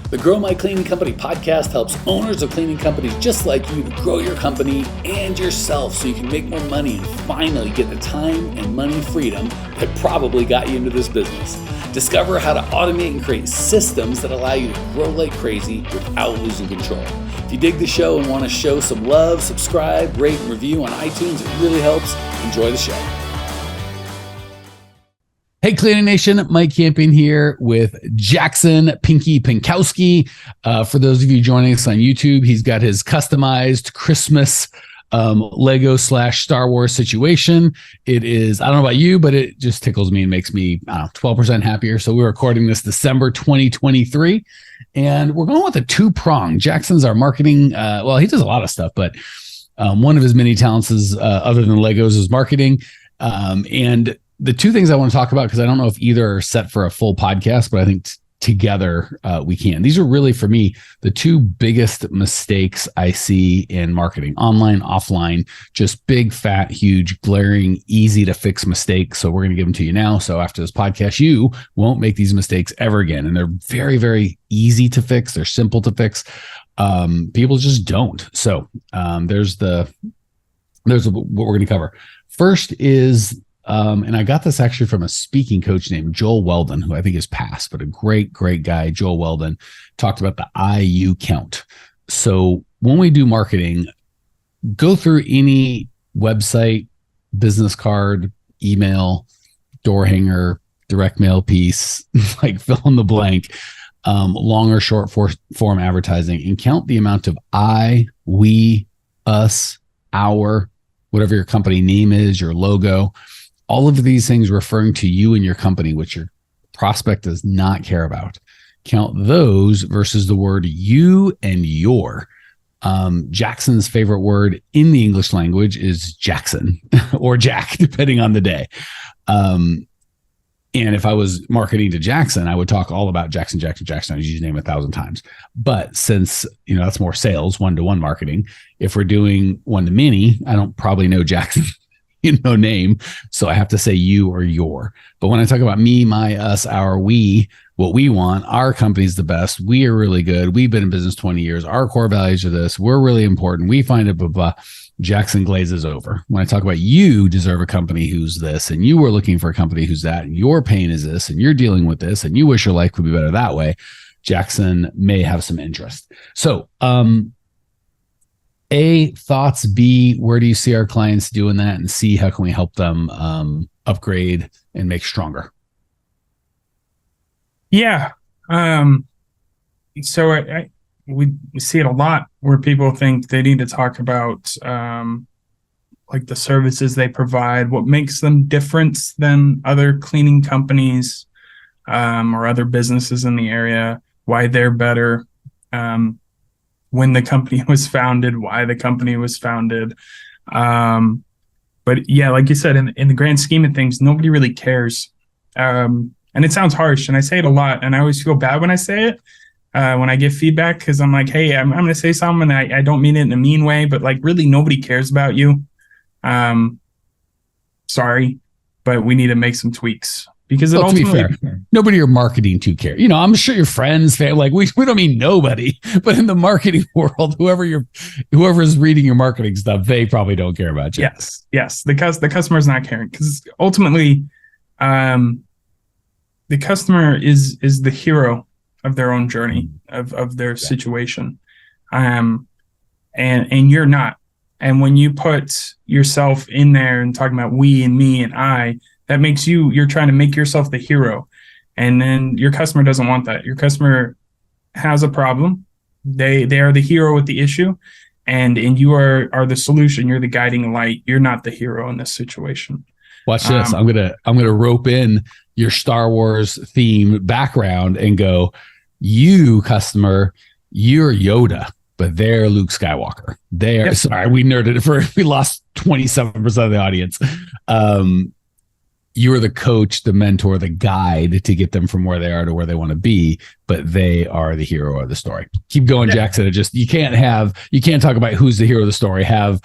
The Grow My Cleaning Company podcast helps owners of cleaning companies just like you to grow your company and yourself so you can make more money and finally get the time and money freedom that probably got you into this business. Discover how to automate and create systems that allow you to grow like crazy without losing control. If you dig the show and want to show some love, subscribe, rate, and review on iTunes. It really helps. Enjoy the show. Hey, Cleaning Nation, Mike Campion here with Jackson Pinkoski. For those of you joining us on YouTube, he's got his customized Christmas Lego / Star Wars situation. It is, I don't know about you, but it just tickles me and makes me 12% happier. So we're recording this December 2023, and we're going with a two-prong. Jackson's our marketing. Well, he does a lot of stuff, but one of his many talents is, other than Legos, is marketing. And the two things I want to talk about, because I don't know if either are set for a full podcast, but I think together we can. These are really, for me, the two biggest mistakes I see in marketing, online, offline, just big, fat, huge, glaring, easy to fix mistakes. So we're going to give them to you now. So after this podcast, you won't make these mistakes ever again. And they're very, very easy to fix. They're simple to fix. People just don't. So there's what we're going to cover. First is, and I got this actually from a speaking coach named Joel Weldon, who I think is passed, but a great, great guy. Joel Weldon talked about the IU count. So when we do marketing, go through any website, business card, email, door hanger, direct mail piece, like fill in the blank, long or short form advertising, and count the amount of I, we, us, our, whatever your company name is, your logo, all of these things referring to you and your company, which your prospect does not care about. Count those versus the word you and your. Jackson's favorite word in the English language is Jackson or Jack, depending on the day. And if I was marketing to Jackson, I would talk all about Jackson. I would use his name 1,000 times. But since, that's more sales, one-to-one marketing. If we're doing one-to-many, I don't probably know Jackson name. So I have to say you or your. But when I talk about me, my, us, our, we, what we want, our company's the best. We are really good. We've been in business 20 years. Our core values are this. We're really important. We find it, blah, blah. Jackson glazes over. When I talk about you deserve a company who's this, and you were looking for a company who's that, and your pain is this, and you're dealing with this, and you wish your life could be better that way, Jackson may have some interest. So, A, thoughts. B, where do you see our clients doing that? And C, how can we help them upgrade and make stronger? Yeah. So we see it a lot where people think they need to talk about like the services they provide, what makes them different than other cleaning companies or other businesses in the area, why they're better. When the company was founded, why the company was founded. But yeah, like you said, in the grand scheme of things, nobody really cares. And it sounds harsh, and I say it a lot, and I always feel bad when I say it, when I get feedback, because I'm like, hey, I'm going to say something, and I don't mean it in a mean way, but like really nobody cares about you. Sorry, but we need to make some tweaks. Because to be fair, nobody you're marketing to care. I'm sure your friends, family, we don't mean nobody, but in the marketing world, whoever is reading your marketing stuff, they probably don't care about you. Yes. The customer is not caring, because ultimately, the customer is the hero of their own journey, of their situation, and you're not. And when you put yourself in there and talking about we and me and I, that makes you're trying to make yourself the hero. And then your customer doesn't want that. Your customer has a problem. They are the hero with the issue. And you are the solution. You're the guiding light. You're not the hero in this situation. Watch this. I'm gonna rope in your Star Wars theme background and go, you customer, you're Yoda, but they're Luke Skywalker. Sorry, we lost 27% of the audience. You are the coach, the mentor, the guide to get them from where they are to where they want to be, but they are the hero of the story. Keep going, Jackson. You can't talk about who's the hero of the story. I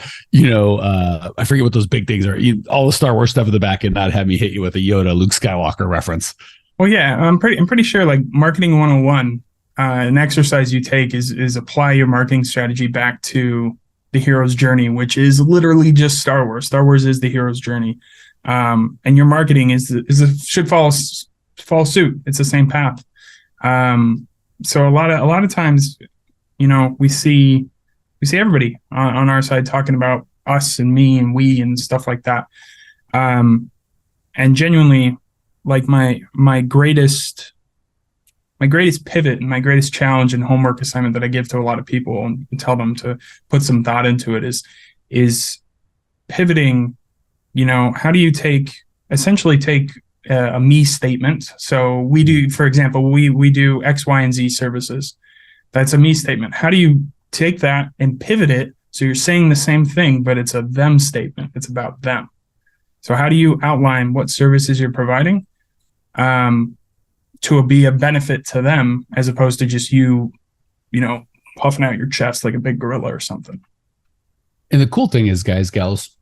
forget what those big things are. All the Star Wars stuff in the back and not have me hit you with a Yoda, Luke Skywalker reference. Well, yeah, I'm pretty sure like marketing 101 an exercise you take is apply your marketing strategy back to the hero's journey, which is literally just Star Wars. Star Wars is the hero's journey, and your marketing should follow suit. It's the same path. So a lot of times, we see everybody on our side talking about us and me and we and stuff like that. And genuinely, like my greatest pivot and my greatest challenge and homework assignment that I give to a lot of people and tell them to put some thought into it is pivoting. How do you essentially take a me statement? So we do, for example, we do X, Y, and Z services. That's a me statement. How do you take that and pivot it so you're saying the same thing, but it's a them statement? It's about them. So how do you outline what services you're providing to be a benefit to them, as opposed to just you puffing out your chest like a big gorilla or something? And the cool thing is, guys, gals,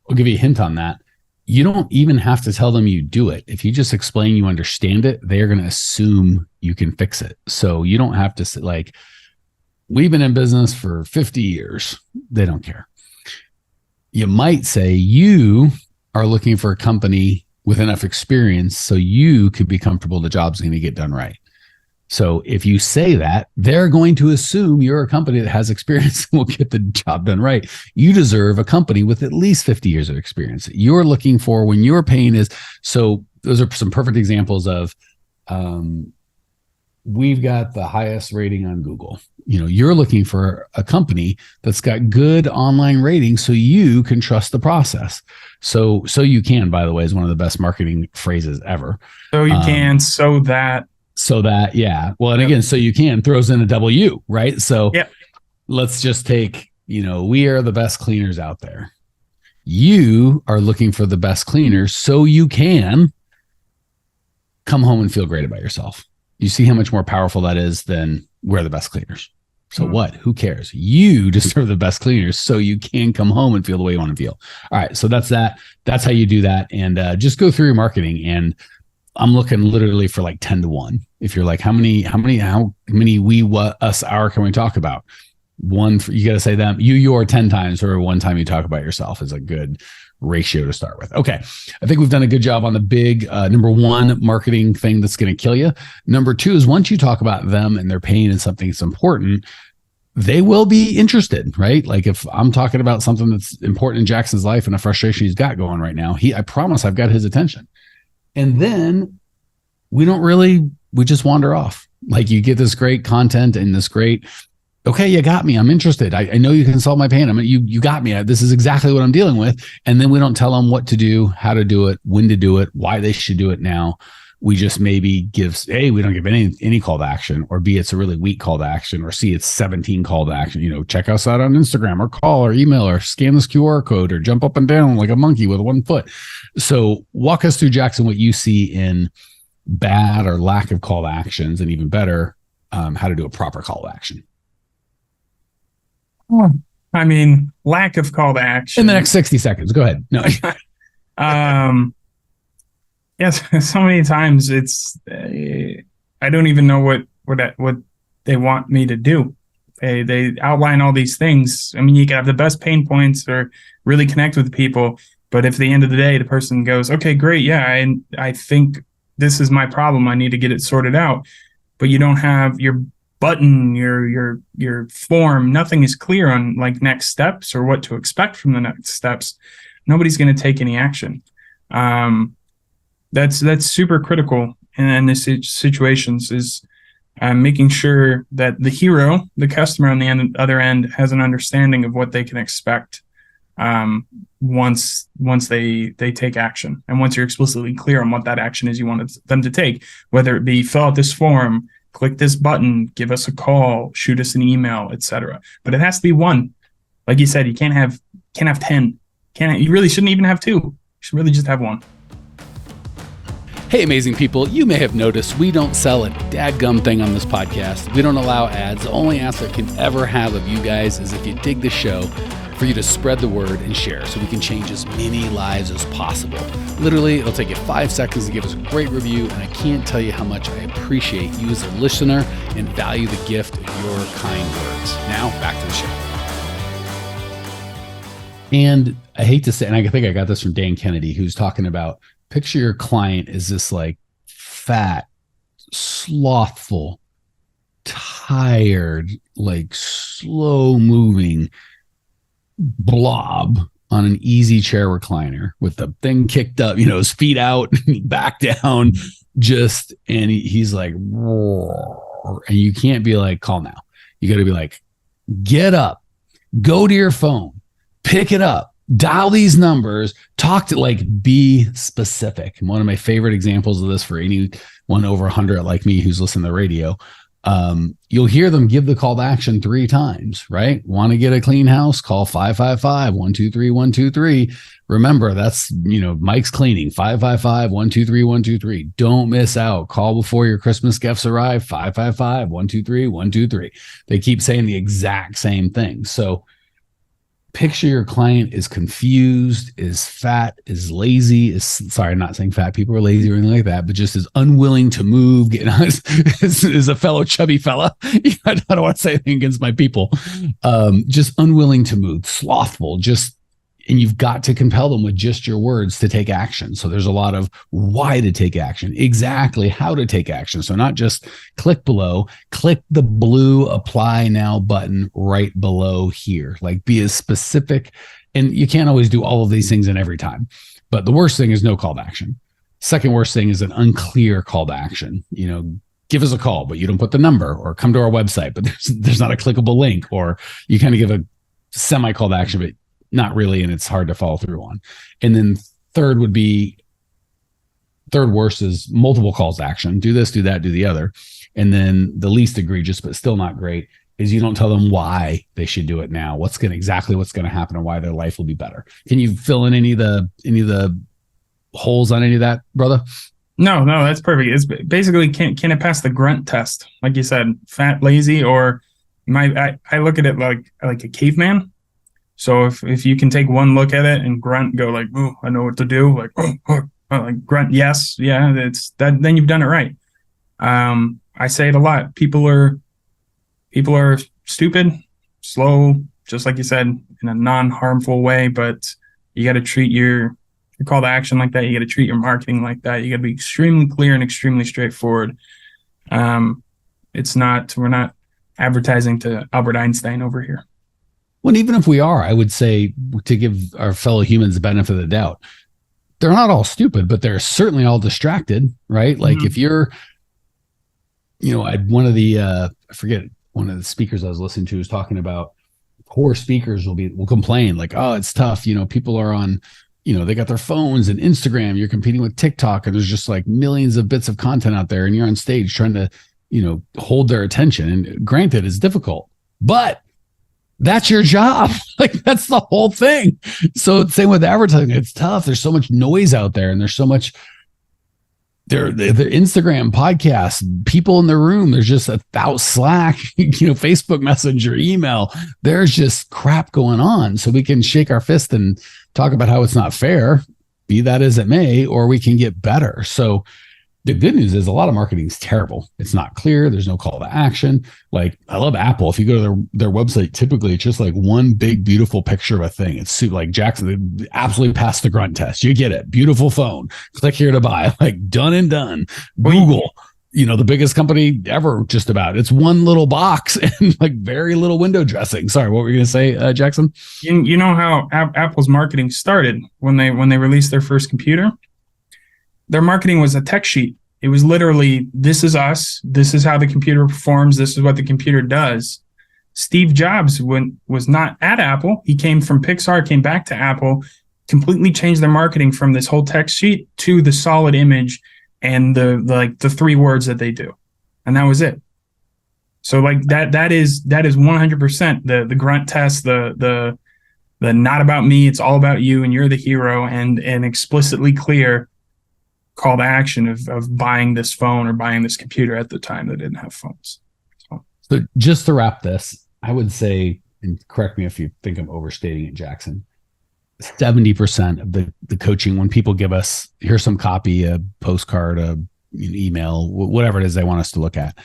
I'll give you a hint on that. You don't even have to tell them you do it. If you just explain you understand it, they're going to assume you can fix it. So you don't have to say, like, we've been in business for 50 years. They don't care. You might say you are looking for a company with enough experience so you could be comfortable the job's going to get done right. So if you say that, they're going to assume you're a company that has experience and will get the job done right. You deserve a company with at least 50 years of experience. You're looking for, when your pain is, so those are some perfect examples of, we've got the highest rating on Google. You're looking for a company that's got good online ratings so you can trust the process. So you can, by the way, is one of the best marketing phrases ever. So you can, so that, yeah. Well, and again, so you can throws in a W, right? So let's just take, we are the best cleaners out there. You are looking for the best cleaners so you can come home and feel great about yourself. You see how much more powerful that is than we're the best cleaners. So what? Who cares? You deserve the best cleaners so you can come home and feel the way you want to feel. All right. So that's that. That's how you do that. And just go through your marketing. And I'm looking literally for like 10 to 1. If you're like, how many we, what, us, our can we talk about? One, you got to say them, you, your 10 times, or one time you talk about yourself is a good ratio to start with. Okay. I think we've done a good job on the big number one marketing thing that's going to kill you. Number two is, once you talk about them and their pain and something that's important, they will be interested, right? Like if I'm talking about something that's important in Jackson's life and a frustration he's got going right now, I promise I've got his attention. And then we just wander off. Like you get this great content and this great, okay, you got me. I'm interested. I know you can solve my pain. You got me. This is exactly what I'm dealing with. And then we don't tell them what to do, how to do it, when to do it, why they should do it now. We just maybe we don't give any call to action, or B, it's a really weak call to action, or C, it's 17 call to action. Check us out on Instagram, or call, or email, or scan this QR code, or jump up and down like a monkey with one foot. So walk us through, Jackson, what you see in bad or lack of call to actions, and even better, how to do a proper call to action. Lack of call to action. In the next 60 seconds. Go ahead. No. Yes, so many times it's I don't even know what they want me to do. They outline all these things. You can have the best pain points or really connect with people, but if at the end of the day the person goes, okay, great, yeah, I think this is my problem, I need to get it sorted out, but you don't have your button, your form, nothing is clear on like next steps or what to expect from the next steps, nobody's going to take any action. That's super critical in this situations, is making sure that the hero, the customer on the other end, has an understanding of what they can expect once they take action, and once you're explicitly clear on what that action is you want them to take, whether it be fill out this form, click this button, give us a call, shoot us an email, etc. But it has to be one. Like you said, you can't have 10. You really shouldn't even have 2. You should really just have 1. Hey, amazing people, you may have noticed we don't sell a dadgum thing on this podcast. We don't allow ads. The only ask I can ever have of you guys is, if you dig the show, for you to spread the word and share so we can change as many lives as possible. Literally, it'll take you 5 seconds to give us a great review, and I can't tell you how much I appreciate you as a listener and value the gift of your kind words. Now, back to the show. And I hate to say, and I think I got this from Dan Kennedy, who's talking about, picture your client as this like fat, slothful, tired, like slow moving blob on an easy chair recliner with the thing kicked up, his feet out, back down, and he's like, roar. And you can't be like, call now. You got to be like, get up, go to your phone, pick it up, dial these numbers, talk to, like, be specific. And one of my favorite examples of this for anyone over 100 like me who's listening to the radio, you'll hear them give the call to action 3 times, right? Want to get a clean house? Call 555-123-123. Remember, that's, Mike's Cleaning, 555-123-123. Don't miss out. Call before your Christmas gifts arrive, 555-123-123. They keep saying the exact same thing. So picture your client is confused, is fat, is lazy, sorry, I'm not saying fat people are lazy or anything like that, but just is unwilling to move, is a fellow chubby fella. I don't want to say anything against my people. Just unwilling to move, slothful, and you've got to compel them with just your words to take action. So there's a lot of why to take action, exactly how to take action. So not just click below, click the blue apply now button right below here. Like, be as specific, and you can't always do all of these things in every time. But the worst thing is no call to action. Second worst thing is an unclear call to action. Give us a call, but you don't put the number, or come to our website, but there's not a clickable link, or you kind of give a semi call to action, but not really, and it's hard to follow through on. And then third worst is multiple calls to action. Do this, do that, do the other. And then the least egregious, but still not great, is you don't tell them why they should do it now. Exactly what's going to happen and why their life will be better. Can you fill in any of the holes on any of that, brother? No, that's perfect. It's basically, can it pass the grunt test? Like you said, fat, lazy, or I look at it like a caveman. So if you can take one look at it and grunt, go like, "Oh, I know what to do," like, like grunt, yes, yeah, it's that. Then you've done it right. I say it a lot. People are stupid, slow, just like you said, in a non-harmful way. But you got to treat your call to action like that. You got to treat your marketing like that. You got to be extremely clear and extremely straightforward. We're not advertising to Albert Einstein over here. Well, even if we are, I would say, to give our fellow humans the benefit of the doubt, they're not all stupid, but they're certainly all distracted, right? Like, if you're, one of the speakers I was listening to was talking about poor speakers will complain like, oh, it's tough. People are on, they got their phones and Instagram, you're competing with TikTok, and there's just like millions of bits of content out there, and you're on stage trying to, hold their attention. And granted, it's difficult, but that's your job. Like, that's the whole thing. So same with advertising. It's tough. There's so much noise out there, and there's so much their Instagram, podcasts, people in the room. There's just Slack, Facebook Messenger, email. There's just crap going on. So we can shake our fist and talk about how it's not fair, be that as it may, or we can get better. So the good news is a lot of marketing is terrible. It's not clear. There's no call to action. Like, I love Apple. If you go to their website, typically it's just like one big, beautiful picture of a thing. It's like Jackson, they absolutely passed the grunt test. You get it. Beautiful phone. Click here to buy. Like, done and done. Google, the biggest company ever, just about. It's one little box and like very little window dressing. Sorry, what were you going to say, Jackson? You know how Apple's marketing started when they released their first computer? Their marketing was a tech sheet. It was literally, this is us. This is how the computer performs. This is what the computer does. Steve Jobs was not at Apple. He came from Pixar, came back to Apple, completely changed their marketing from this whole text sheet to the solid image and the 3 words that they do. And that was it. So like that is 100% the grunt test, the not about me, it's all about you and you're the hero, and explicitly clear call to action of buying this phone or buying this computer at the time they didn't have phones. So just to wrap this, I would say and correct me if you think I'm overstating it, Jackson, 70% of the coaching, when people give us, here's some copy, a postcard, an email, whatever it is they want us to look at,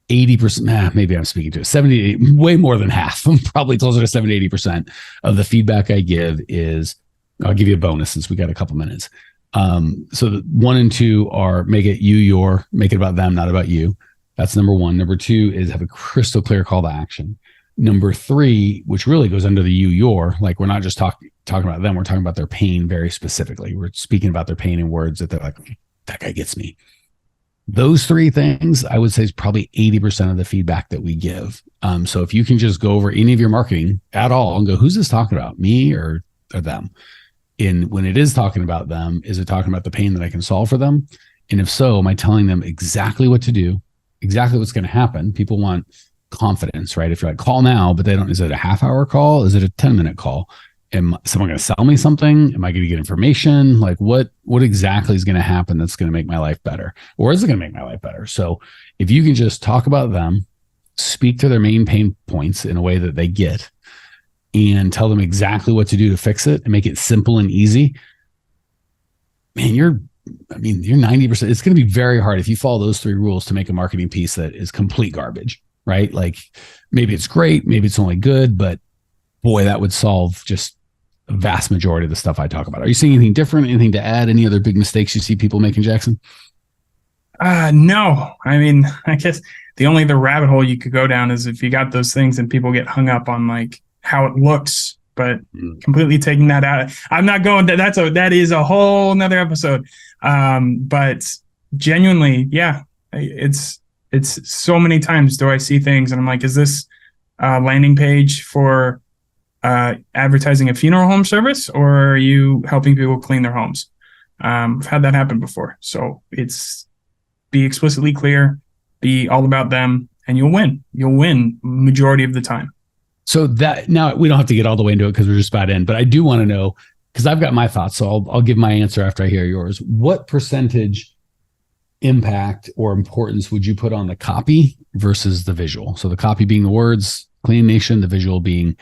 80%, maybe I'm speaking to it, 70, way more than half, probably closer to 70, 80% of the feedback I give is, I'll give you a bonus since we got a couple minutes. So the 1 and 2 are make it about them, not about you. That's number 1. Number 2 is have a crystal clear call to action. Number 3, which really goes under the your, like we're not just talking about them, we're talking about their pain very specifically. We're speaking about their pain in words that they're like, that guy gets me. Those 3 things, I would say, is probably 80% of the feedback that we give. So if you can just go over any of your marketing at all and go, who's this talking about, me or them? And when it is talking about them, is it talking about the pain that I can solve for them? And if so, am I telling them exactly what to do, exactly what's going to happen? People want confidence, right? If you're like, call now, but they don't, is it a half-hour call? Is it a 10-minute call? Am someone going to sell me something? Am I going to get information? Like what exactly is going to happen that's going to make my life better? Or is it going to make my life better? So if you can just talk about them, speak to their main pain points in a way that they get, and tell them exactly what to do to fix it and make it simple and easy, man, you're 90%. It's going to be very hard if you follow those 3 rules to make a marketing piece that is complete garbage, right? Like maybe it's great, maybe it's only good, but boy, that would solve just a vast majority of the stuff I talk about. Are you seeing anything different? Anything to add? Any other big mistakes you see people making, Jackson? No. I mean, I guess the only other rabbit hole you could go down is if you got those things and people get hung up on like how it looks, but completely taking that out. I'm not going that is a whole nother episode. But genuinely, yeah, it's so many times do I see things and I'm like, is this a landing page for advertising a funeral home service, or are you helping people clean their homes? I've had that happen before. So it's be explicitly clear, be all about them, and you'll win. You'll win majority of the time. So that now we don't have to get all the way into it because we're just about in, but I do want to know, because I've got my thoughts. So I'll give my answer after I hear yours. What percentage impact or importance would you put on the copy versus the visual? So the copy being the words, clean nation, the visual being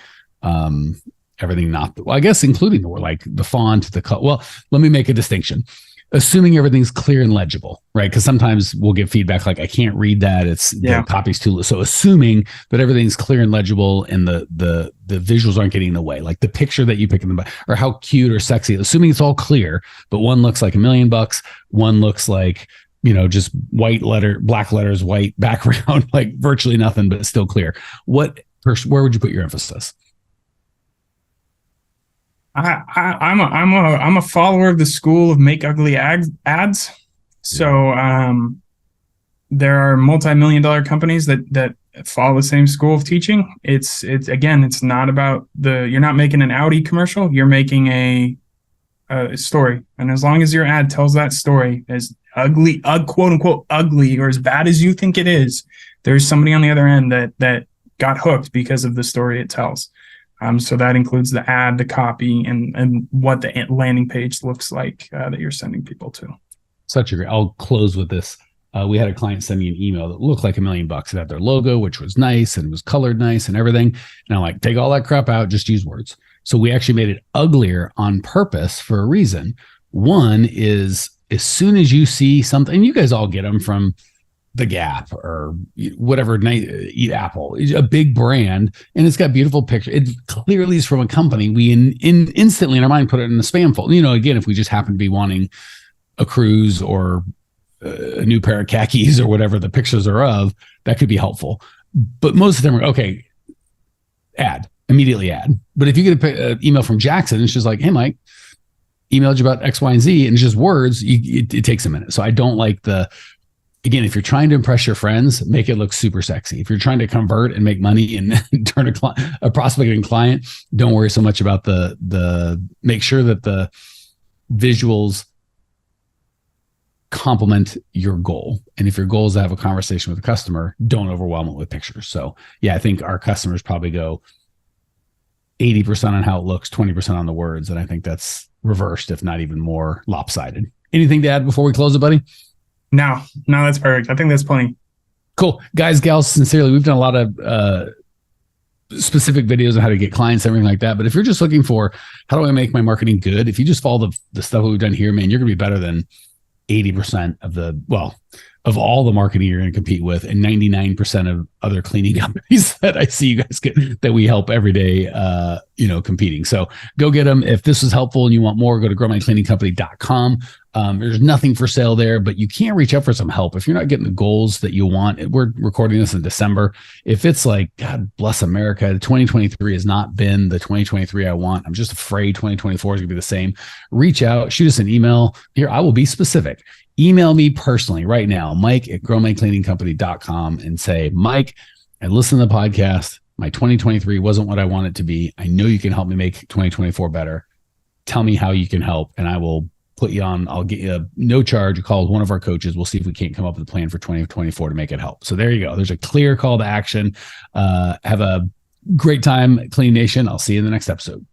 everything I guess including the word, like the font, the color. Well, let me make a distinction. Assuming everything's clear and legible, right? Because sometimes we'll get feedback like, I can't read that. The copy's too low. So assuming that everything's clear and legible and the visuals aren't getting in the way, like the picture that you pick in the back, or how cute or sexy, assuming it's all clear, but one looks like $1 million, one looks like, just black letters, white background, like virtually nothing, but it's still clear. Where would you put your emphasis? I'm a follower of the school of make ugly ads. So there are multi-million-dollar companies that follow the same school of teaching. It's not about you're not making an Audi commercial. You're making a story, and as long as your ad tells that story as ugly, quote unquote ugly, or as bad as you think it is, there's somebody on the other end that got hooked because of the story it tells. So that includes the ad, the copy, and what the landing page looks like that you're sending people to. Such a great. I'll close with this. We had a client send me an email that looked like $1 million. It had their logo, which was nice and was colored nice and everything. And I'm like, take all that crap out, just use words. So we actually made it uglier on purpose for a reason. One is, as soon as you see something, and you guys all get them from the Gap or whatever, Eat Apple, a big brand, and it's got beautiful pictures. It clearly is from a company. We instantly in our mind put it in the spam folder. Again, if we just happen to be wanting a cruise or a new pair of khakis or whatever the pictures are of, that could be helpful. But most of them are, okay, immediately add. But if you get an email from Jackson, it's just like, hey, Mike, emailed you about X, Y, and Z, and it's just words, it takes a minute. So I don't like again, if you're trying to impress your friends, make it look super sexy. If you're trying to convert and make money and turn a prospecting client, don't worry so much about make sure that the visuals complement your goal. And if your goal is to have a conversation with the customer, don't overwhelm it with pictures. So yeah, I think our customers probably go 80% on how it looks, 20% on the words. And I think that's reversed, if not even more lopsided. Anything to add before we close it, buddy? No, that's perfect. I think that's plenty. Cool. Guys, gals, sincerely, we've done a lot of specific videos on how to get clients, everything like that. But if you're just looking for how do I make my marketing good, if you just follow the stuff we've done here, man, you're gonna be better than 80% of all the marketing you're going to compete with, and 99% of other cleaning companies that I see you guys get, that we help every day, competing. So go get them. If this was helpful and you want more, go to growmycleaningcompany.com. There's nothing for sale there, but you can reach out for some help. If you're not getting the goals that you want, we're recording this in December. If it's like, God bless America, 2023 has not been the 2023 I want. I'm just afraid 2024 is going to be the same. Reach out, shoot us an email. Here, I will be specific. Email me personally right now, Mike@growmycleaningcompany.com, and say, Mike, I listened to the podcast. My 2023 wasn't what I want it to be. I know you can help me make 2024 better. Tell me how you can help, and I will put you on. I'll get you no charge. A call with one of our coaches. We'll see if we can't come up with a plan for 2024 to make it help. So there you go. There's a clear call to action. Have a great time, Clean Nation. I'll see you in the next episode.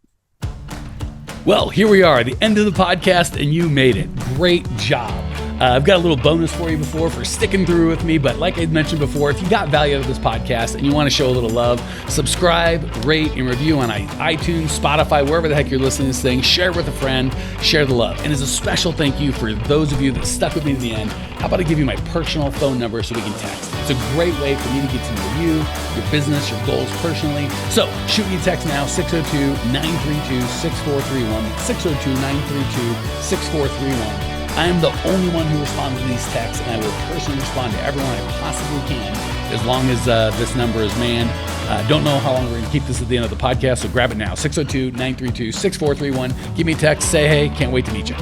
Well, here we are, the end of the podcast, and you made it. Great job. I've got a little bonus for you for sticking through with me. But like I mentioned before, if you got value out of this podcast and you want to show a little love, subscribe, rate, and review on iTunes, Spotify, wherever the heck you're listening to this thing. Share it with a friend. Share the love. And as a special thank you for those of you that stuck with me to the end, how about I give you my personal phone number so we can text? It's a great way for me to get to know you, your business, your goals personally. So shoot me a text now, 602-932-6431, 602-932-6431. I am the only one who responds to these texts, and I will personally respond to everyone I possibly can as long as this number is manned. Don't know how long we're going to keep this at the end of the podcast, so grab it now, 602-932-6431. Give me a text, say hey, can't wait to meet you.